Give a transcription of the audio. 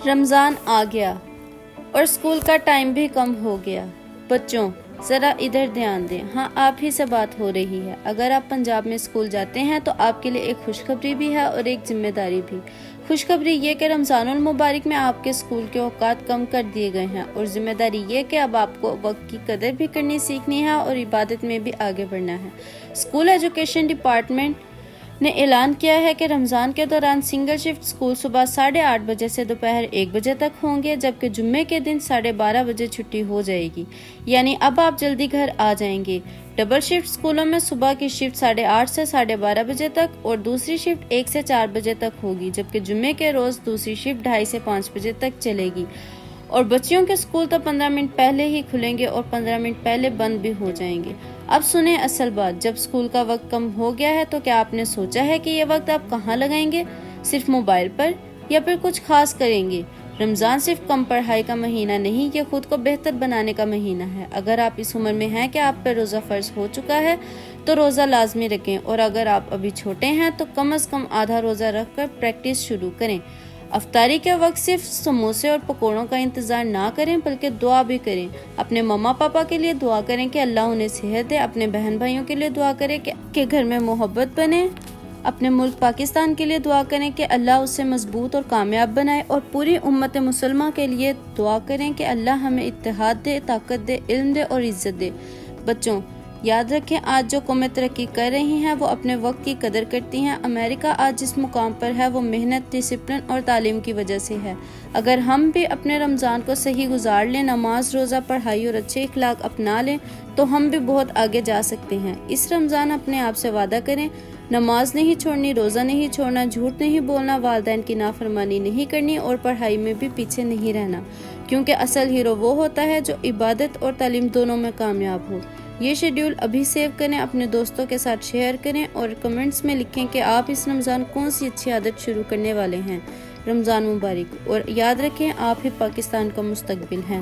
رمضان آ گیا اور اسکول کا ٹائم بھی کم ہو گیا۔ بچوں ذرا ادھر دھیان دیں۔ ہاں، آپ ہی سے بات ہو رہی ہے۔ اگر آپ پنجاب میں اسکول جاتے ہیں تو آپ کے لیے ایک خوشخبری بھی ہے اور ایک ذمہ داری بھی۔ خوشخبری یہ کہ رمضان المبارک میں آپ کے اسکول کے اوقات کم کر دیے گئے ہیں، اور ذمہ داری یہ کہ اب آپ کو وقت کی قدر بھی کرنی سیکھنی ہے اور عبادت میں بھی آگے بڑھنا ہے۔ اسکول ایجوکیشن ڈپارٹمنٹ نے اعلان کیا ہے کہ رمضان کے دوران سنگل شفٹ اسکول صبح 8:30 بجے سے دوپہر 1 بجے تک ہوں گے، جبکہ جمعے کے دن 12:30 بجے چھٹی ہو جائے گی، یعنی اب آپ جلدی گھر آ جائیں گے۔ ڈبل شفٹ اسکولوں میں صبح کی شفٹ 8:30 سے 12:30 بجے تک اور دوسری شفٹ 1 سے 4 بجے تک ہوگی، جبکہ جمعے کے روز دوسری شفٹ 2:30 سے 5 بجے تک چلے گی، اور بچیوں کے اسکول تو 15 منٹ پہلے ہی کھلیں گے اور 15 منٹ پہلے بند بھی ہو جائیں گے۔ اب سنیں اصل بات، جب اسکول کا وقت کم ہو گیا ہے تو کیا آپ نے سوچا ہے کہ یہ وقت آپ کہاں لگائیں گے؟ صرف موبائل پر یا پھر کچھ خاص کریں گے؟ رمضان صرف کم پڑھائی کا مہینہ نہیں، یہ خود کو بہتر بنانے کا مہینہ ہے۔ اگر آپ اس عمر میں ہیں کہ آپ پر روزہ فرض ہو چکا ہے تو روزہ لازمی رکھیں، اور اگر آپ ابھی چھوٹے ہیں تو کم از کم آدھا روزہ رکھ کر پریکٹس شروع کریں۔ افطاری کے وقت صرف سموسے اور پکوڑوں کا انتظار نہ کریں، بلکہ دعا بھی کریں۔ اپنے ماما پاپا کے لیے دعا کریں کہ اللہ انہیں صحت دے، اپنے بہن بھائیوں کے لیے دعا کریں کہ گھر میں محبت بنے، اپنے ملک پاکستان کے لیے دعا کریں کہ اللہ اسے مضبوط اور کامیاب بنائے، اور پوری امت مسلمہ کے لیے دعا کریں کہ اللہ ہمیں اتحاد دے، طاقت دے، علم دے اور عزت دے۔ بچوں یاد رکھیں، آج جو قومیں ترقی کر رہی ہیں وہ اپنے وقت کی قدر کرتی ہیں۔ امریکہ آج جس مقام پر ہے وہ محنت، ڈسپلن اور تعلیم کی وجہ سے ہے۔ اگر ہم بھی اپنے رمضان کو صحیح گزار لیں، نماز، روزہ، پڑھائی اور اچھے اخلاق اپنا لیں تو ہم بھی بہت آگے جا سکتے ہیں۔ اس رمضان اپنے آپ سے وعدہ کریں، نماز نہیں چھوڑنی، روزہ نہیں چھوڑنا، جھوٹ نہیں بولنا، والدین کی نافرمانی نہیں کرنی اور پڑھائی میں بھی پیچھے نہیں رہنا، کیونکہ اصل ہیرو وہ ہوتا ہے جو عبادت اور تعلیم دونوں میں کامیاب ہو۔ یہ شیڈیول ابھی سیو کریں، اپنے دوستوں کے ساتھ شیئر کریں اور کمنٹس میں لکھیں کہ آپ اس رمضان کون سی اچھی عادت شروع کرنے والے ہیں۔ رمضان مبارک، اور یاد رکھیں آپ ہی پاکستان کا مستقبل ہیں۔